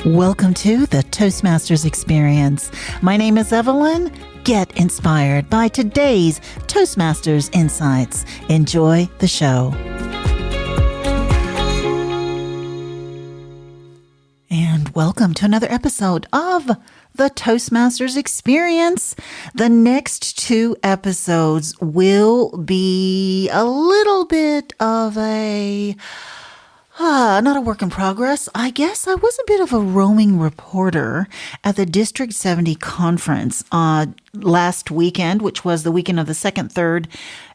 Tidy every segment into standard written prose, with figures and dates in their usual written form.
Welcome to the Toastmasters Experience. My name is Evelyn. Get inspired by today's Toastmasters insights. Enjoy the show. And welcome to another episode of the Toastmasters Experience. The next two episodes will be a little bit of not a work in progress. I guess I was a bit of a roaming reporter at the District 70 conference last weekend, which was the weekend of the 2nd, 3rd,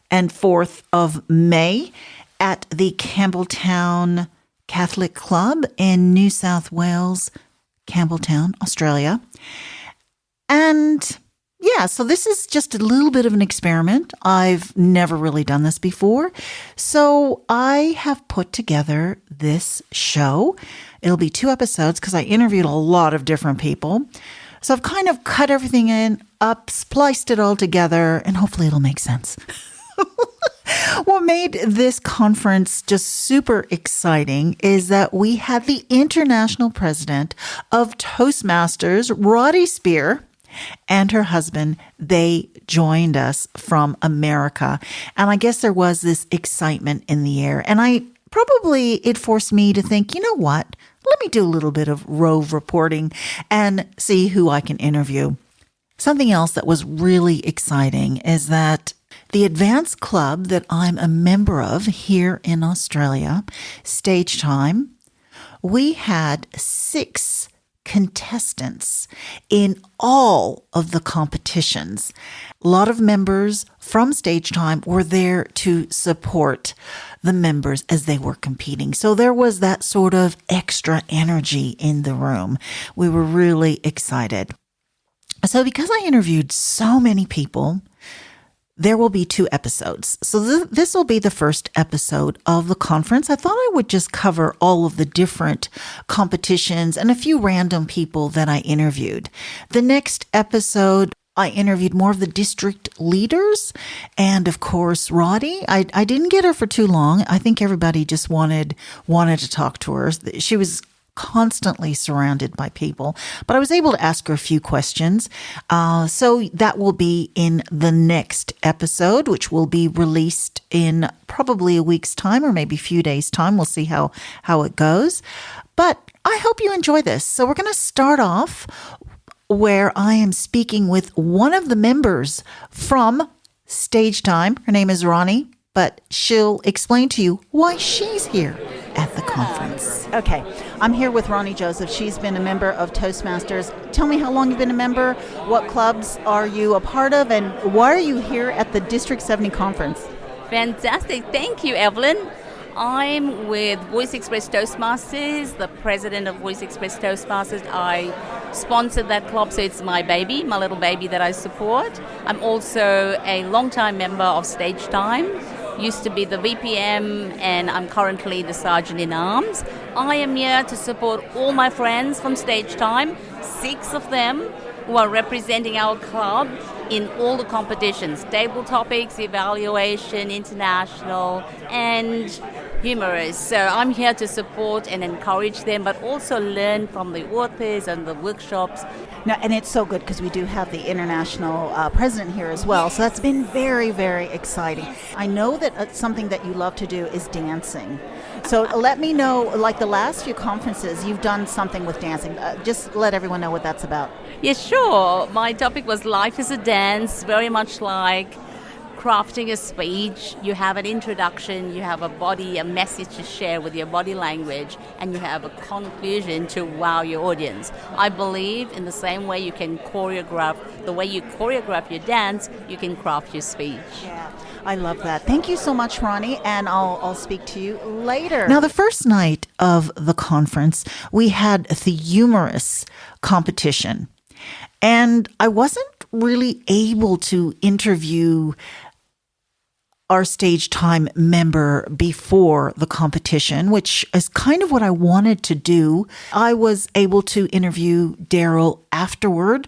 and 4th of May at the Campbelltown Catholic Club in New South Wales, Campbelltown, Australia. And yeah, so this is just a little bit of an experiment. I've never really done this before. So I have put together this show. It'll be 2 episodes because I interviewed a lot of different people. So I've kind of cut everything up, spliced it all together, and hopefully it'll make sense. What made this conference just super exciting is that we had the international president of Toastmasters, Radhi, and her husband. They joined us from America. And I guess there was this excitement in the air. And it forced me to think, you know what? Let me do a little bit of rove reporting and see who I can interview. Something else that was really exciting is that the advanced club that I'm a member of here in Australia, StageTime, we had 6 contestants in all of the competitions. A lot of members from StageTime were there to support the members as they were competing. So there was that sort of extra energy in the room. We were really excited. So because I interviewed so many people, there will be 2 episodes. So this will be the first episode of the conference. I thought I would just cover all of the different competitions and a few random people that I interviewed. The next episode, I interviewed more of the district leaders and, of course, Radhi. I didn't get her for too long. I think everybody just wanted to talk to her. She was constantly surrounded by people, but I was able to ask her a few questions. So that will be in the next episode, which will be released in probably a week's time or maybe a few days' time. We'll see how it goes. But I hope you enjoy this. So we're going to start off where I am speaking with one of the members from StageTime. Her name is Radhi, but she'll explain to you why she's here at the conference. Okay, I'm here with Radhi Joseph. She's been a member of Toastmasters. Tell me how long you've been a member, what clubs are you a part of, and why are you here at the District 70 conference? Fantastic. Thank you, Evelyn. I'm with Voice Express Toastmasters, the president of Voice Express Toastmasters. I sponsored that club, so it's my baby, my little baby that I support. I'm also a long-time member of StageTime. Used to be the VPM, and I'm currently the Sergeant in Arms. I am here to support all my friends from StageTime, 6 of them who are representing our club in all the competitions, table topics, evaluation, international, and Humorous. So I'm here to support and encourage them, but also learn from the authors and the workshops. Now, and it's so good because we do have the international president here as well. So that's been very, very exciting. I know that something that you love to do is dancing. So let me know, like the last few conferences, you've done something with dancing. Just let everyone know what that's about. Yeah, sure. My topic was Life is a Dance, very much like crafting a speech. You have an introduction, you have a message to share with your body language, and you have a conclusion to wow your audience. I believe in the same way you can choreograph, the way you choreograph your dance, you can craft your speech. Yeah, I love that. Thank you so much, Radhi, and I'll speak to you later. Now, the first night of the conference, we had the Humorous competition, and I wasn't really able to interview our StageTime member before the competition, which is kind of what I wanted to do. I was able to interview Daryl afterward,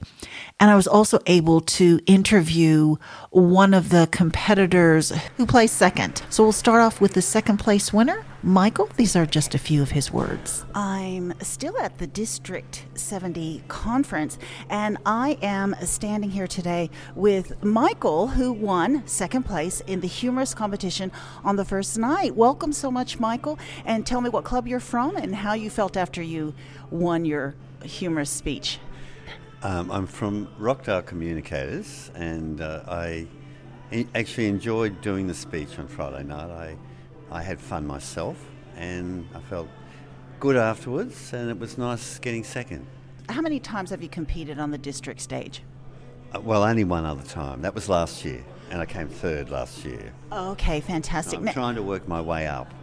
and I was also able to interview one of the competitors who placed second. So we'll start off with the second place winner, Michael, these are just a few of his words. I'm still at the District 70 conference, and I am standing here today with Michael, who won second place in the Humorous competition on the first night. Welcome so much, Michael, and tell me what club you're from and how you felt after you won your humorous speech. I'm from Rockdale Communicators, and I actually enjoyed doing the speech on Friday night. I had fun myself, and I felt good afterwards, and it was nice getting second. How many times have you competed on the district stage? Well, only one other time. That was last year, and I came third last year. Okay, fantastic. I'm trying to work my way up.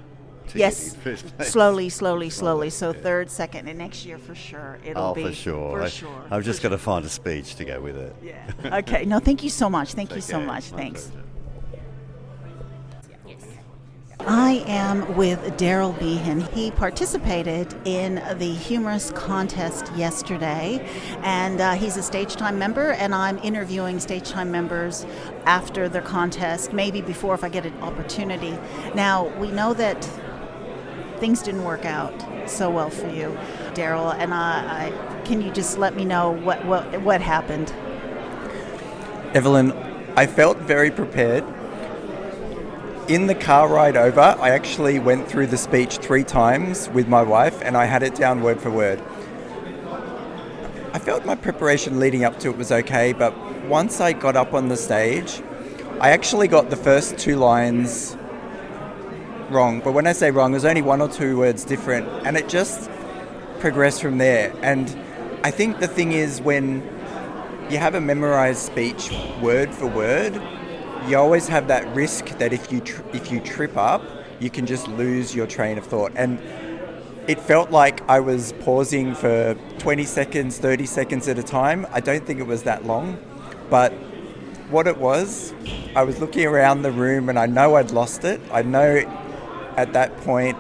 Yes, slowly. So third, second, and next year for sure. It'll be for sure. I've just got to find a speech to go with it. Yeah. Okay. No, thank you so much. Thank you so much. Thanks. Pleasure. I am with Daryl Behan. He participated in the Humorous contest yesterday, and he's a StageTime member, and I'm interviewing StageTime members after the contest, maybe before if I get an opportunity. Now, we know that things didn't work out so well for you, Daryl, and can you just let me know what happened? Evelyn, I felt very prepared. In the car ride over, I actually went through the speech 3 times with my wife, and I had it down word for word. I felt my preparation leading up to it was okay, but once I got up on the stage, I actually got the first 2 lines wrong. But when I say wrong, there's only 1 or 2 words different, and it just progressed from there. And I think the thing is, when you have a memorized speech word for word, you always have that risk that if you trip up, you can just lose your train of thought. And it felt like I was pausing for 20 seconds, 30 seconds at a time. I don't think it was that long, but what it was, I was looking around the room and I know I'd lost it. I know at that point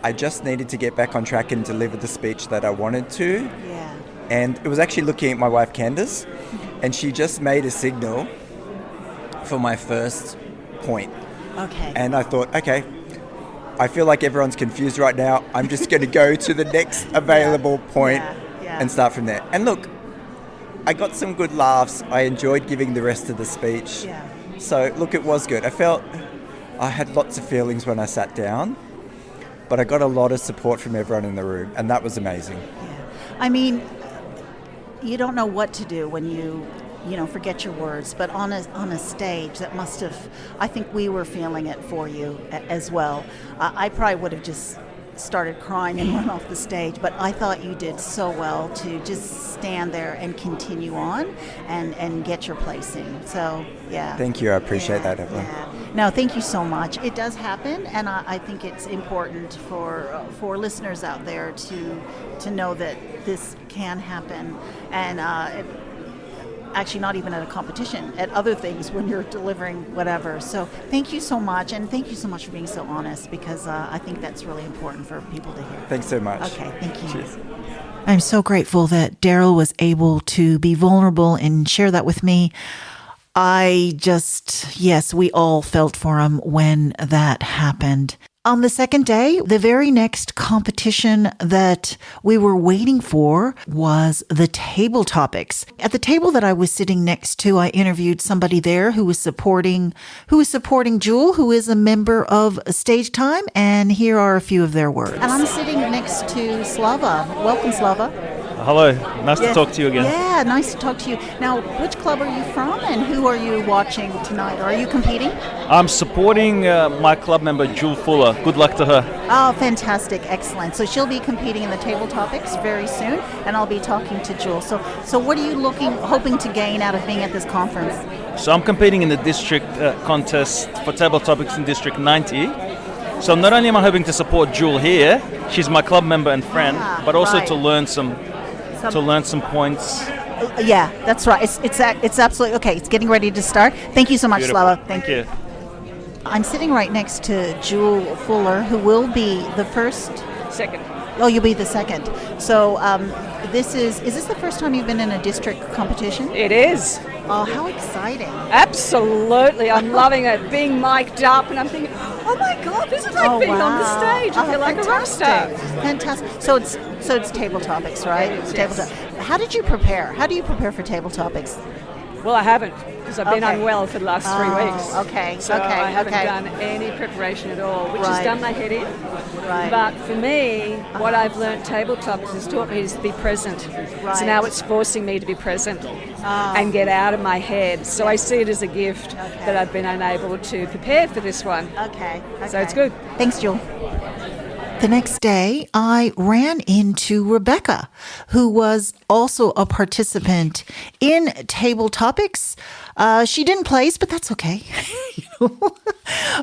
I just needed to get back on track and deliver the speech that I wanted to. Yeah. And it was actually looking at my wife Candace, and she just made a signal for my first point. Okay. And I thought, okay, I feel like everyone's confused right now. I'm just going to go to the next available point and start from there. And look, I got some good laughs. I enjoyed giving the rest of the speech. Yeah. So look, it was good. I had lots of feelings when I sat down, but I got a lot of support from everyone in the room, and that was amazing. Yeah. I mean, you don't know what to do when you forget your words, but on a stage, that must have, I think we were feeling it for you as well. I probably would have just started crying and run off the stage, but I thought you did so well to just stand there and continue on and get your placing. So, yeah. Thank you. I appreciate that, Evelyn. Yeah. No, thank you so much. It does happen, and I think it's important for listeners out there to know that this can happen, and actually not even at a competition, at other things when you're delivering whatever. So thank you so much, and thank you so much for being so honest, because I think that's really important for people to hear. Thanks so much. Okay, thank you. Cheers. I'm so grateful that Daryl was able to be vulnerable and share that with me. Yes, we all felt for him when that happened. On the second day, the very next competition that we were waiting for was the table topics. At the table that I was sitting next to, I interviewed somebody there who was supporting Jule, who is a member of StageTime, and here are a few of their words. And I'm sitting next to Slava. Welcome, Slava. Hello, nice to talk to you again. Yeah, nice to talk to you. Now, which club are you from, and who are you watching tonight? Are you competing? I'm supporting my club member, Jule Fuller. Good luck to her. Oh, fantastic. Excellent. So she'll be competing in the table topics very soon, and I'll be talking to Jule. So what are you hoping to gain out of being at this conference? So I'm competing in the district contest for table topics in District 90. So not only am I hoping to support Jule here, she's my club member and friend, but also to learn some points. Yeah, that's right. It's absolutely okay. It's getting ready to start. Thank you so much, Beautiful. Slava. Thank you. I'm sitting right next to Jule Fuller, who will be the first. Second. Oh, you'll be the second. So is this the first time you've been in a district competition? It is. Oh, how exciting. Absolutely. I'm loving it. Being mic'd up, and I'm thinking, Oh my God, this is like being on the stage. I feel like a rock star. Fantastic. So it's table topics, right? It is, Table yes. How did you prepare? How do you prepare for table topics? Well, I haven't, because I've been Okay. unwell for the last 3 weeks. Okay. So okay. I haven't okay. done any preparation at all, which Right. has done my head in. Right. But for me, what I've learnt tabletops has taught me is to be present. Right. So now it's forcing me to be present and get out of my head. So I see it as a gift that I've been unable to prepare for this one. Okay. So it's good. Thanks, Jule. The next day, I ran into Rebecca, who was also a participant in Table Topics. She didn't place, but that's okay.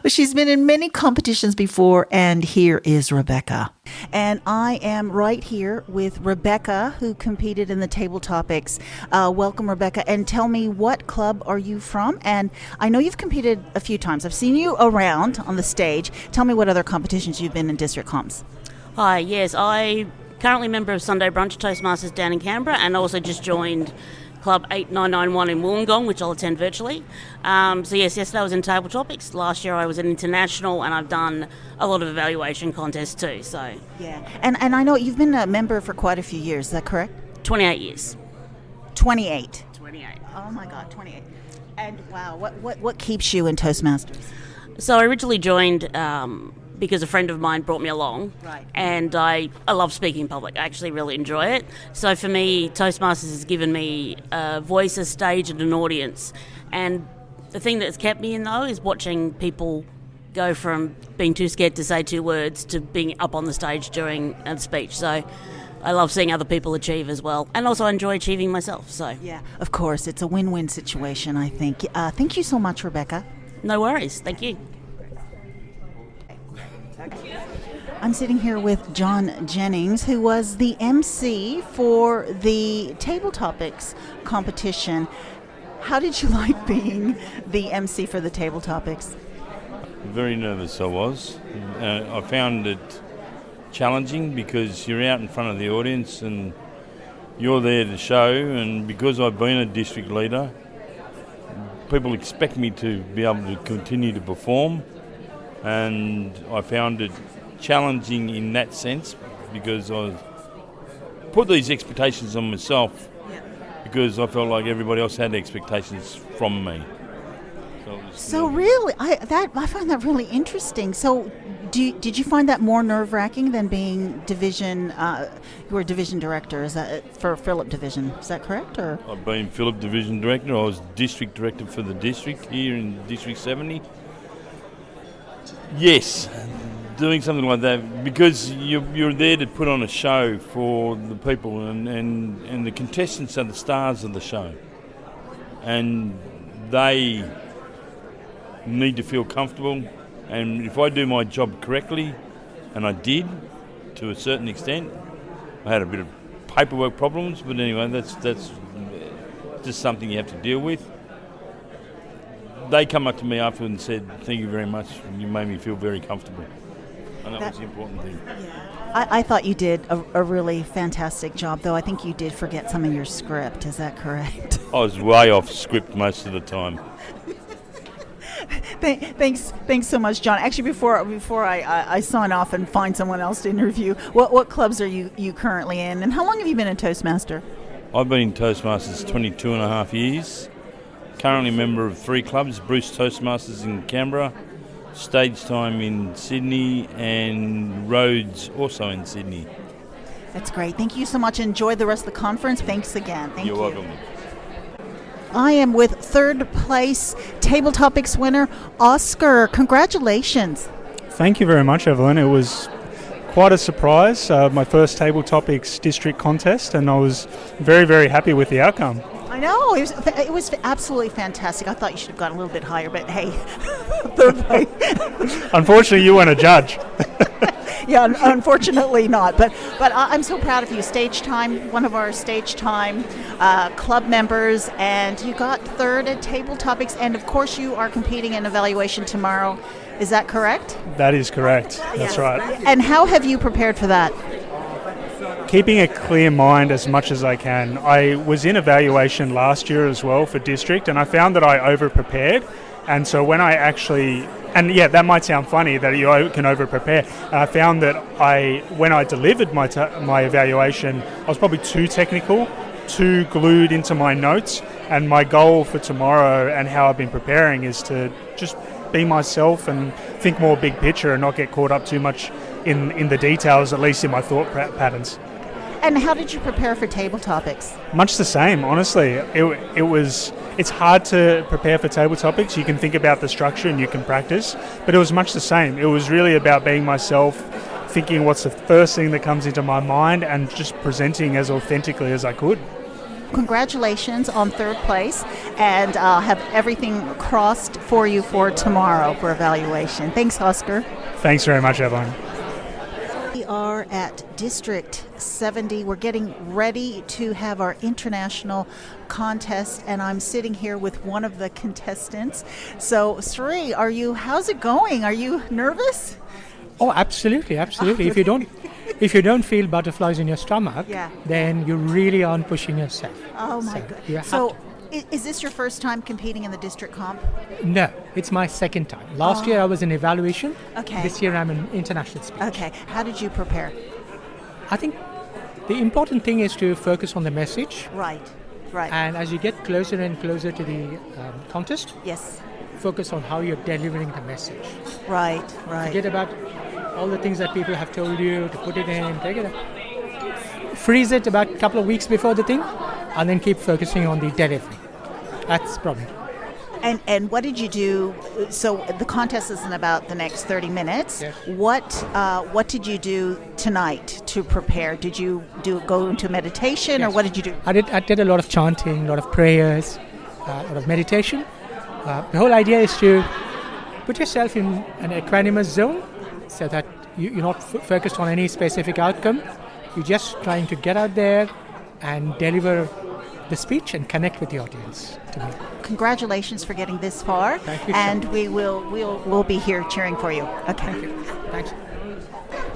She's been in many competitions before, and here is Rebecca. And I am right here with Rebecca, who competed in the Table Topics. Welcome, Rebecca, and tell me, what club are you from? And I know you've competed a few times. I've seen you around on the stage. Tell me what other competitions you've been in district comps. Hi, yes, I currently member of Sunday Brunch Toastmasters down in Canberra, and also just joined Club 8991 in Wollongong, which I'll attend virtually. So yes, yesterday I was in Table Topics. Last year I was in International, and I've done a lot of evaluation contests too, so Yeah, and I know you've been a member for quite a few years. Is that correct? 28 years. 28. 28. Oh my God, 28. And wow, what keeps you in Toastmasters? So I originally joined because a friend of mine brought me along. Right. And I love speaking in public. I actually really enjoy it. So for me, Toastmasters has given me a voice, a stage, and an audience. And the thing that's kept me in, though, is watching people go from being too scared to say 2 words to being up on the stage during a speech. So I love seeing other people achieve as well. And also I enjoy achieving myself. So Yeah, of course, it's a win-win situation, I think. Thank you so much, Rebecca. no worries. Thank you. I'm sitting here with John Jennings, who was the MC for the Table Topics competition. How did you like being the MC for the Table Topics? Very nervous I was. I found it challenging because you're out in front of the audience and you're there to show, and because I've been a district leader, people expect me to be able to continue to perform, and I found it challenging in that sense because I put these expectations on myself because I felt like everybody else had expectations from me. So really, I find that really interesting. So did you find that more nerve-wracking than being division, you were division director, is that for Phillip Division, is that correct? Or I've been Phillip Division Director. I was District Director for the district here in District 70. Yes, doing something like that because you're there to put on a show for the people, and the contestants are the stars of the show, and they need to feel comfortable, and if I do my job correctly, and I did to a certain extent, I had a bit of paperwork problems, but anyway, that's just something you have to deal with. They come up to me after and said, "Thank you very much, you made me feel very comfortable," and that was the important thing. I thought you did a really fantastic job, though I think you did forget some of your script, is that correct? I was way off script most of the time. Thanks so much, John. Actually, before I sign off and find someone else to interview, what clubs are you currently in, and how long have you been a Toastmaster? I've been in Toastmasters 22 and a half years. Currently member of 3 clubs, Bruce Toastmasters in Canberra, StageTime in Sydney, and Rhodes also in Sydney. That's great. Thank you so much. Enjoy the rest of the conference. Thanks again. Thank you. You're welcome. I am with 3rd place Table Topics winner, Oscar. Congratulations. Thank you very much, Evelyn. It was quite a surprise, my first Table Topics district contest, and I was very, very happy with the outcome. I know, it was absolutely fantastic. I thought you should have gone a little bit higher, but hey, 3rd place. Unfortunately, you weren't a judge. Yeah, unfortunately not. But I'm so proud of you. StageTime, one of our StageTime club members, and you got 3rd at Table Topics, and of course you are competing in evaluation tomorrow. Is that correct? That is correct. That's right. And how have you prepared for that? Keeping a clear mind as much as I can. I was in evaluation last year as well for district, and I found that I over-prepared, And so when I actually, and yeah, that might sound funny that you can over-prepare. I found that when I delivered my evaluation, I was probably too technical, too glued into my notes, and my goal for tomorrow and how I've been preparing is to just be myself and think more big picture and not get caught up too much in the details, at least in my thought patterns. And how did you prepare for table topics? Much the same, honestly. It's hard to prepare for table topics. You can think about the structure and you can practice, but it was much the same. It was really about being myself, thinking what's the first thing that comes into my mind and just presenting as authentically as I could. Congratulations on third place, and I'll have everything crossed for you for tomorrow for evaluation. Thanks, Oscar. Thanks very much, Evelyn. We are at District 70. We're getting ready to have our international contest, and I'm sitting here with one of the contestants. So, Sri, how's it going? Are you nervous? Oh, absolutely. If you don't feel butterflies in your stomach, then you really aren't pushing yourself. Oh my God. So, is this your first time competing in the district comp? No, it's my second time. Last year I was in evaluation. Okay. This year I'm in international speech. Okay. How did you prepare? I think the important thing is to focus on the message. Right. And as you get closer and closer to the contest, yes, focus on how you're delivering the message. Right. Forget about all the things that people have told you to put it in, take it, freeze it about a couple of weeks before the thing, and then keep focusing on the delivery. That's probably. And what did you do? So the contest is in about the next 30 minutes. Yes. What did you do tonight to prepare? Did you go into meditation, Yes. or what did you do? I did a lot of chanting, a lot of prayers, a lot of meditation. The whole idea is to put yourself in an equanimous zone so that you're not focused on any specific outcome. You're just trying to get out there and deliver the speech and connect with the audience. To me. Congratulations for getting this far. Thank you. And we'll be here cheering for you. Okay. Thank you. Thanks.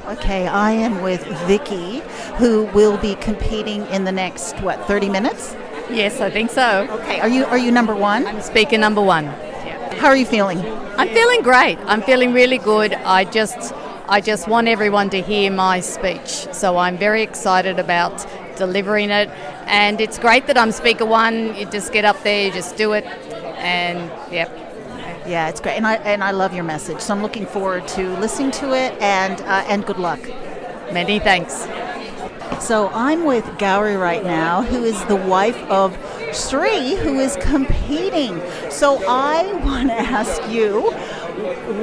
Okay, I am with Vicky, who will be competing in the next 30 minutes? Yes, I think so. Okay, are you number one? I'm speaker number one. How are you feeling? I'm feeling great. I'm feeling really good. I just want everyone to hear my speech. So I'm very excited about delivering it. And it's great that I'm speaker one. You just get up there, you just do it. And Yeah, it's great. And I love your message. So I'm looking forward to listening to it, and good luck. Many thanks. So I'm with Gauri right now, who is the wife of Sri, who is competing. So I want to ask you,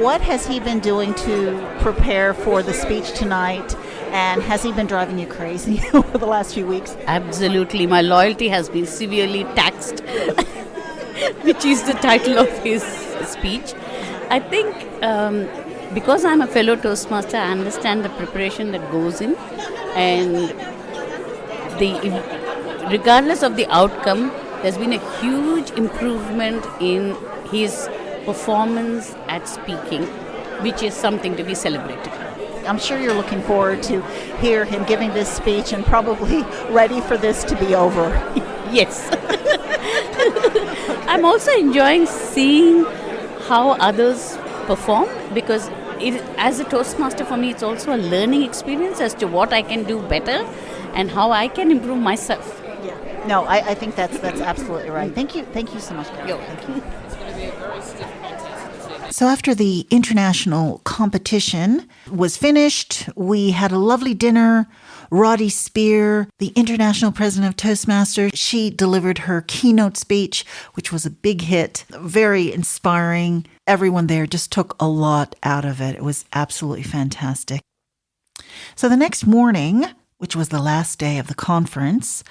what has he been doing to prepare for the speech tonight? And has he been driving you crazy over the last few weeks? Absolutely. My loyalty has been severely taxed, which is the title of his speech. I think because I'm a fellow Toastmaster, I understand the preparation that goes in. And regardless of the outcome, there's been a huge improvement in his performance at speaking, which is something to be celebrated. I'm sure you're looking forward to hear him giving this speech and probably ready for this to be over. Yes. I'm also enjoying seeing how others perform, because as a Toastmaster, for me, it's also a learning experience as to what I can do better and how I can improve myself. Yeah. No, I think that's absolutely right. Thank you so much, Daryl. Thank you. So after the international competition was finished, we had a lovely dinner. Radhi Spear, the international president of Toastmasters, she delivered her keynote speech, which was a big hit, very inspiring. Everyone there just took a lot out of it. It was absolutely fantastic. So the next morning, which was the last day of the conference,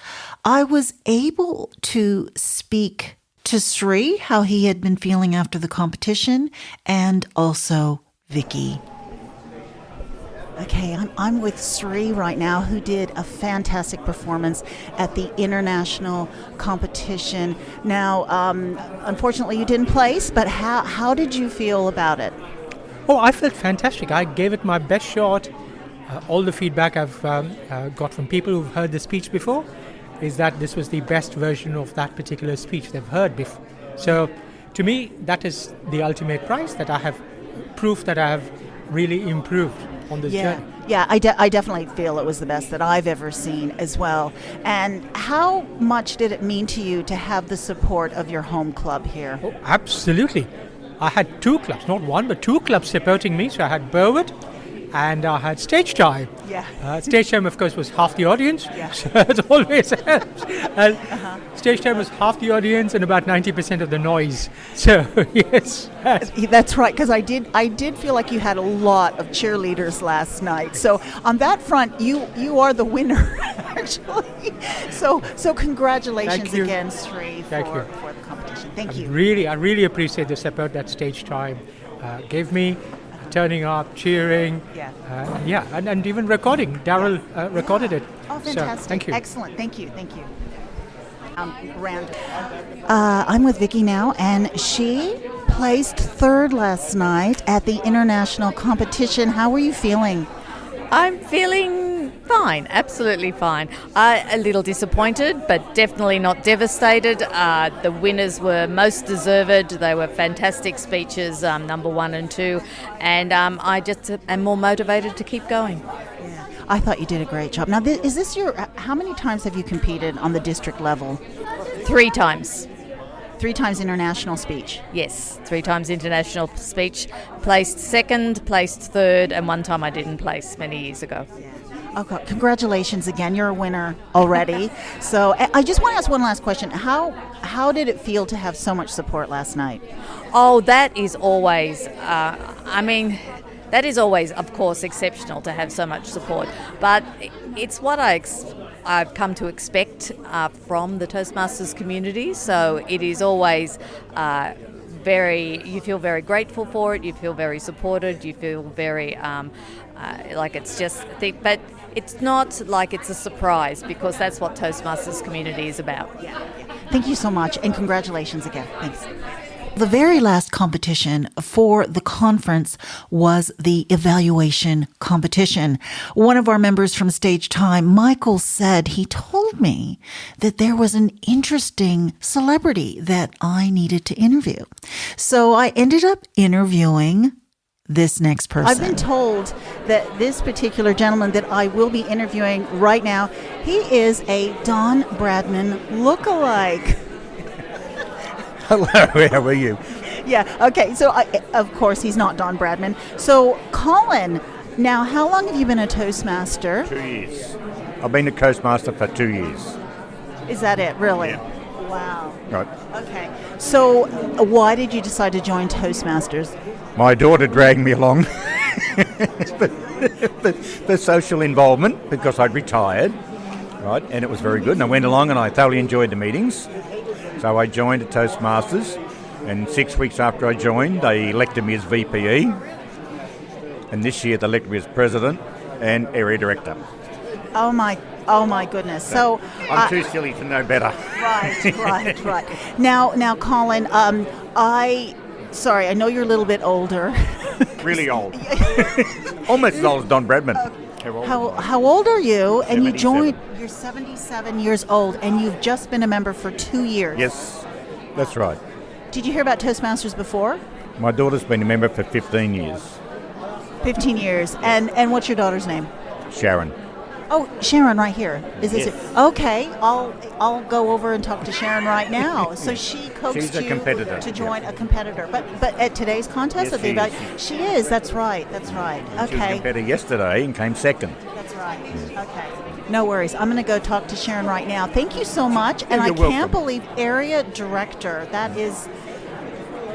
I was able to speak to Sri, how he had been feeling after the competition, and also Vicky. Okay, I'm with Sri right now, who did a fantastic performance at the international competition. Now, unfortunately, you didn't place, but how did you feel about it? Oh, I felt fantastic. I gave it my best shot. All the feedback I've got from people who've heard the speech before is that this was the best version of that particular speech they've heard before. So to me, that is the ultimate prize, that I have proof that I have really improved on this journey. Yeah, I definitely feel it was the best that I've ever seen as well. And how much did it mean to you to have the support of your home club here? Oh, absolutely. I had 2 clubs, not one, but 2 clubs supporting me. So I had Berwick and I had StageTime. Yeah. StageTime, of course, was half the audience. Yeah. So it always helps. And StageTime was half the audience and about 90% of the noise. So, yes. That's right, because I did feel like you had a lot of cheerleaders last night. So on that front, you are the winner, actually. So congratulations again, Sri, for the competition. Thank you. I really appreciate the support that StageTime gave me. Turning up, cheering, and even recording. Daryl recorded it. Oh, fantastic! So, thank you. Excellent. Thank you. I'm with Vicky now, and she placed 3rd last night at the international competition. How were you feeling? I'm feeling fine, absolutely fine. A little disappointed, but definitely not devastated. The winners were most deserved. They were fantastic speeches, number 1 and 2, and I just am more motivated to keep going. Yeah, I thought you did a great job. Now, is this how many times have you competed on the district level? 3 times. 3 times international speech? Yes, 3 times international speech. Placed 2nd, placed 3rd, and 1 time I didn't place many years ago. Yeah. Okay, congratulations again. You're a winner already. So I just want to ask one last question. How did it feel to have so much support last night? Oh, that is always, that is always, of course, exceptional to have so much support. But it's what I've come to expect from the Toastmasters community. So it is always you feel very grateful for it, you feel very supported, you feel very like it's just, but it's not like it's a surprise, because that's what Toastmasters community is about. Yeah. Thank you so much, and congratulations again. Thanks. The very last competition for the conference was the evaluation competition. One of our members from StageTime, Michael, said he told me that there was an interesting celebrity that I needed to interview. So I ended up interviewing this next person. I've been told that this particular gentleman that I will be interviewing right now, he is a Don Bradman lookalike. Hello, how are you? Yeah, okay, so of course he's not Don Bradman. So Colin, now how long have you been a Toastmaster? 2 years. I've been a Toastmaster for 2 years. Is that it, really? Yeah. Wow. Right. Okay, so why did you decide to join Toastmasters? My daughter dragged me along for social involvement, because I'd retired, right, and it was very good, and I went along and I thoroughly enjoyed the meetings. So I joined the Toastmasters, and 6 weeks after I joined, they elected me as VPE, and this year they elected me as President and Area Director. Oh my goodness. So I'm too silly to know better. Right. Now, Colin, I know you're a little bit older. Really old. Almost as old as Don Bradman. How old are you? And 77. you joined. You're 77 years old, and you've just been a member for 2 years. Yes, that's right. Did you hear about Toastmasters before? My daughter's been a member for 15 years. 15 years. And what's your daughter's name? Sharon. Oh, Sharon, right here. Is this Yes. it? Okay, I'll go over and talk to Sharon right now. So she coaxed She's a you competitor. to join a competitor, but at today's contest, Yes, she is. That's right. She was a Okay, competitor yesterday and came second. that's right. Okay, no worries. I'm going to go talk to Sharon right now. Thank you so much. And I You're can't welcome. believe area director. That is.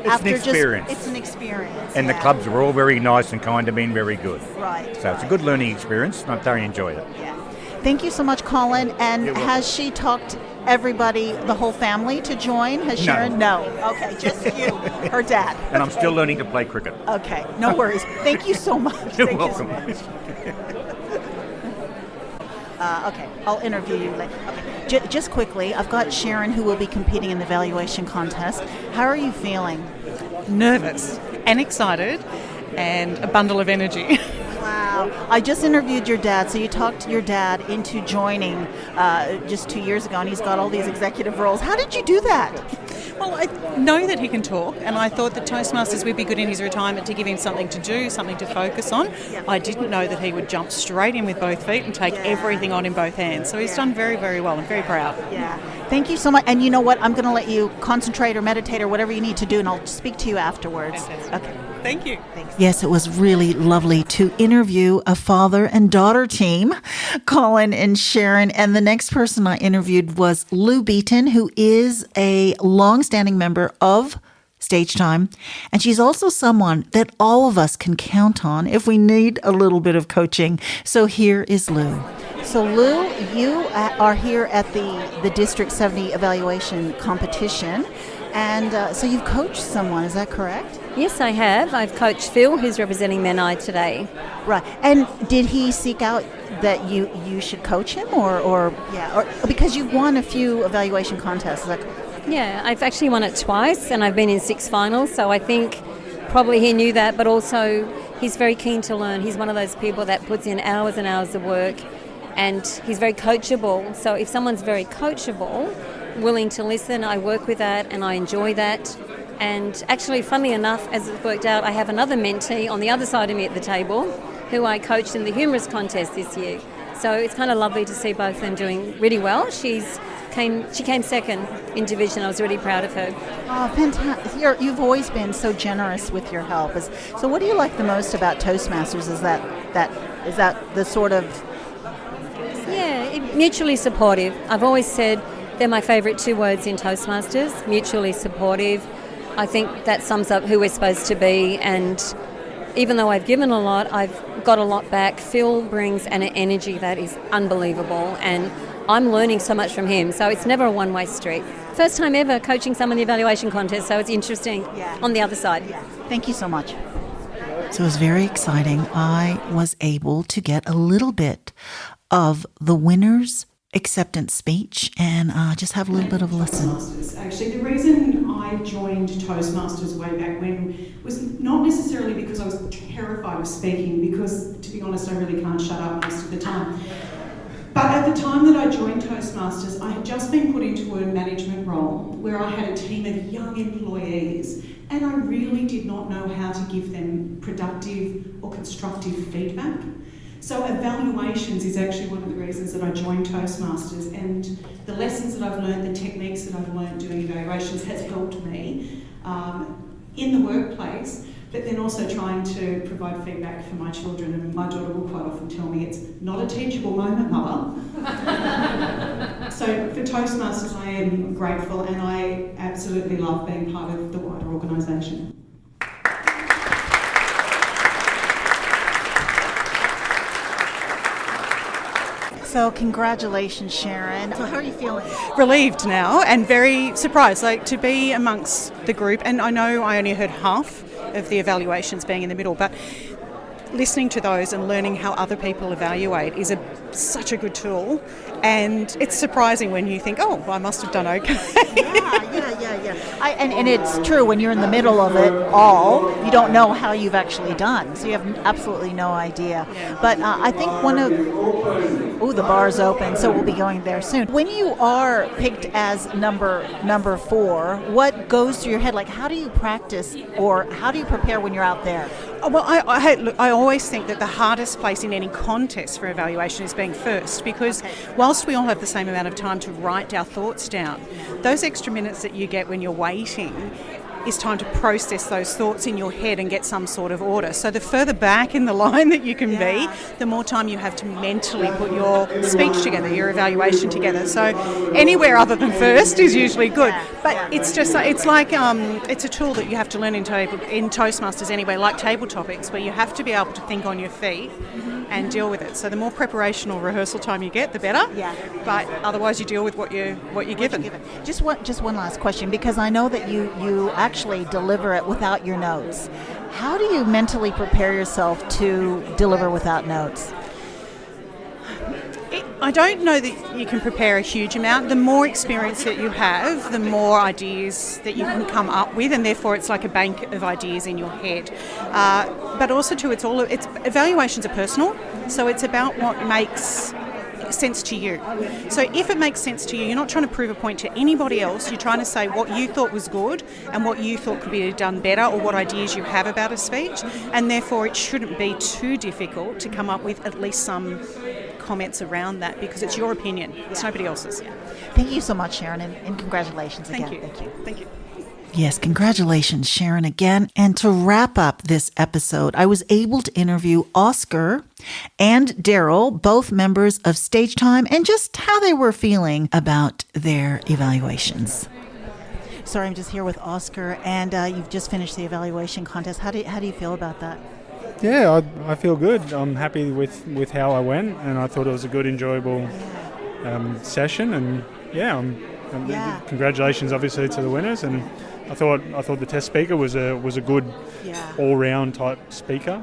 It's an experience. It's an experience. And the yeah. clubs were all very nice and kind to me and very good. Right. So it's a good learning experience, and I thoroughly enjoyed it. Yeah. Thank you so much, Colin. And You're welcome. has she talked everybody, the whole family, to join? Has No. Sharon? No. Okay, just you, her dad. And I'm still learning to play cricket. Okay, no worries. Thank you so much. You're Thank welcome. You so much. Okay, I'll interview you later. Okay. Just quickly, I've got Sharon who will be competing in the valuation contest. How are you feeling? Nervous and excited and a bundle of energy. Wow. Now, I just interviewed your dad, so you talked your dad into joining just 2 years ago, and he's got all these executive roles. How did you do that? Well, I know that he can talk, and I thought that Toastmasters would be good in his retirement to give him something to do, something to focus on. I didn't know that he would jump straight in with both feet and take everything on in both hands. So he's done very, very well. I'm very proud. Yeah. Thank you so much. And you know what? I'm going to let you concentrate or meditate or whatever you need to do, and I'll speak to you afterwards. Okay. Thank you. Thanks. Yes, it was really lovely to interview a father and daughter team, Colin and Sharon. And the next person I interviewed was Lou Beaton, who is a longstanding member of StageTime. And she's also someone that all of us can count on if we need a little bit of coaching. So here is Lou. So Lou, you are here at the District 70 evaluation competition. And so you've coached someone, is that correct? Yes, I have. I've coached Phil, who's representing Menai today. Right. And did he seek out that you should coach him or because you've won a few evaluation contests? Like, Yeah, I've actually won it twice and I've been in 6 finals, so I think probably he knew that, but also he's very keen to learn. He's one of those people that puts in hours and hours of work, and he's very coachable. So if someone's very coachable, willing to listen, I work with that and I enjoy that. And actually, funnily enough, as it worked out, I have another mentee on the other side of me at the table who I coached in the Humorous contest this year. So it's kind of lovely to see both of them doing really well. She came second in division. I was really proud of her. Oh, fantastic. You've always been so generous with your help. So what do you like the most about Toastmasters? Is that the sort of... Yeah, mutually supportive. I've always said they're my favourite 2 words in Toastmasters, mutually supportive. I think that sums up who we're supposed to be, and even though I've given a lot, I've got a lot back. Phil brings an energy that is unbelievable, and I'm learning so much from him, so it's never a one-way street. First time ever coaching someone in the evaluation contest, so it's interesting on the other side. Yeah. Thank you so much. So it was very exciting. I was able to get a little bit of the winner's acceptance speech and just have a little bit of a listen. Actually, the reason I joined Toastmasters way back when was not necessarily because I was terrified of speaking, because to be honest, I really can't shut up most of the time. But at the time that I joined Toastmasters, I had just been put into a management role where I had a team of young employees, and I really did not know how to give them productive or constructive feedback. So evaluations is actually one of the reasons that I joined Toastmasters, and the lessons that I've learned, the techniques that I've learned doing evaluations has helped me in the workplace, but then also trying to provide feedback for my children. And my daughter will quite often tell me it's not a teachable moment, Mother. So for Toastmasters I am grateful, and I absolutely love being part of the wider organisation. So congratulations, Sharon. So how are you feeling? Relieved now and very surprised, to be amongst the group. And I know I only heard half of the evaluations being in the middle, but listening to those and learning how other people evaluate is such a good tool. And it's surprising when you think, oh, well, I must have done okay. Yeah. And it's true, when you're in the middle of it all, you don't know how you've actually done. So you have absolutely no idea. But I think the bar's open, so we'll be going there soon. When you are picked as number 4, what goes through your head? Like, how do you practice, or how do you prepare when you're out there? Well, I always think that the hardest place in any contest for evaluation is being first, because whilst we all have the same amount of time to write our thoughts down, those extra minutes that you get when you're waiting is time to process those thoughts in your head and get some sort of order. So the further back in the line that you can be, the more time you have to mentally put your speech together, your evaluation together. So anywhere other than first is usually good. But it's just, it's like, it's a tool that you have to learn in Toastmasters anyway, like table topics, where you have to be able to think on your feet and deal with it. So the more preparation or rehearsal time you get, the better. Yeah. But otherwise you deal with what you're given. Just one last question, because I know that you actually deliver it without your notes. How do you mentally prepare yourself to deliver without notes? I don't know that you can prepare a huge amount. The more experience that you have, the more ideas that you can come up with, and therefore it's like a bank of ideas in your head. But also too, evaluations are personal, so it's about what makes sense to you. So if it makes sense to you, you're not trying to prove a point to anybody else. You're trying to say what you thought was good and what you thought could be done better, or what ideas you have about a speech, and therefore it shouldn't be too difficult to come up with at least some comments around that, because it's your opinion. It's nobody else's. Thank you so much, Sharon, and congratulations again. Thank you. Yes, congratulations, Sharon, again. And to wrap up this episode, I was able to interview Oscar and Daryl, both members of StageTime, and just how they were feeling about their evaluations. Sorry, I'm just here with Oscar, and you've just finished the evaluation contest. How do you feel about that? Yeah, I feel good. I'm happy with how I went, and I thought it was a good, enjoyable session. And congratulations, obviously, to the winners. And I thought the test speaker was a good all-round type speaker,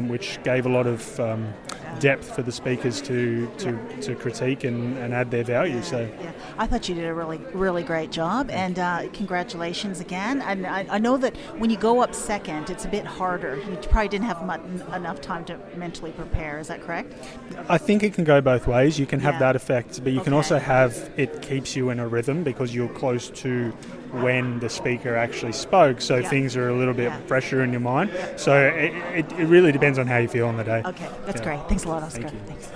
which gave a lot of depth for the speakers to critique and add their value. So I thought you did a really, really great job, and congratulations again. And I know that when you go up second, it's a bit harder. You probably didn't have enough time to mentally prepare. Is that correct? I think it can go both ways. You can have that effect, but you can also have it keeps you in a rhythm because you're close to when the speaker actually spoke, so things are a little bit fresher in your mind. So it really depends on how you feel on the day. Okay, that's great. Thanks a lot, Oscar. Thank you. Thanks.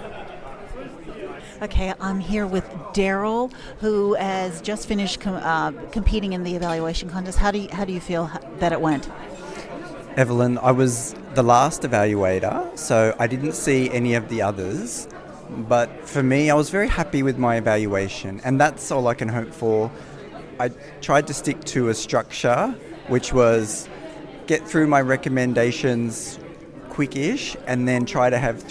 Okay, I'm here with Daryl, who has just finished competing in the evaluation contest. How do you feel that it went? Evelyn, I was the last evaluator, so I didn't see any of the others. But for me, I was very happy with my evaluation, and that's all I can hope for. I tried to stick to a structure, which was get through my recommendations quick-ish, and then try to have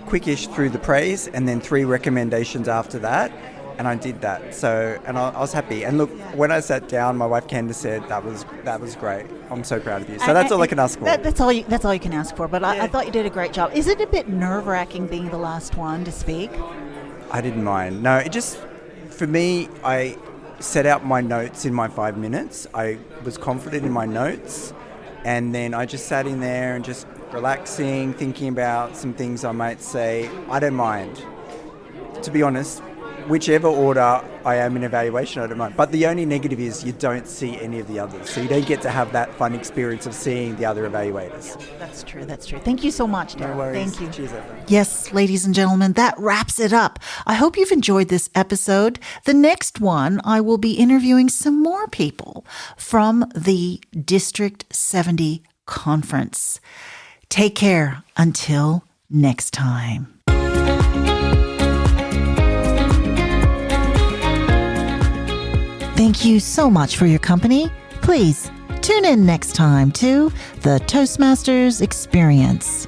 quick-ish through the praise, and then 3 recommendations after that. And I did that. So, and I was happy. And look, when I sat down, my wife Candace said, "That was great. I'm so proud of you." So that's all I can ask for. That's all you can ask for. But I thought you did a great job. Is it a bit nerve-wracking being the last one to speak? I didn't mind. No, it just, for me, I set out my notes in my 5 minutes. I was confident in my notes, and then I just sat in there and just relaxing, thinking about some things I might say. I don't mind. To be honest, whichever order I am in evaluation, I don't mind. But the only negative is you don't see any of the others. So you don't get to have that fun experience of seeing the other evaluators. That's true. Thank you so much, Daryl. No worries. Thank you. Cheers, Evelyn. Yes, ladies and gentlemen, that wraps it up. I hope you've enjoyed this episode. The next one, I will be interviewing some more people from the District 70 Conference. Take care until next time. Thank you so much for your company. Please tune in next time to the Toastmasters Experience.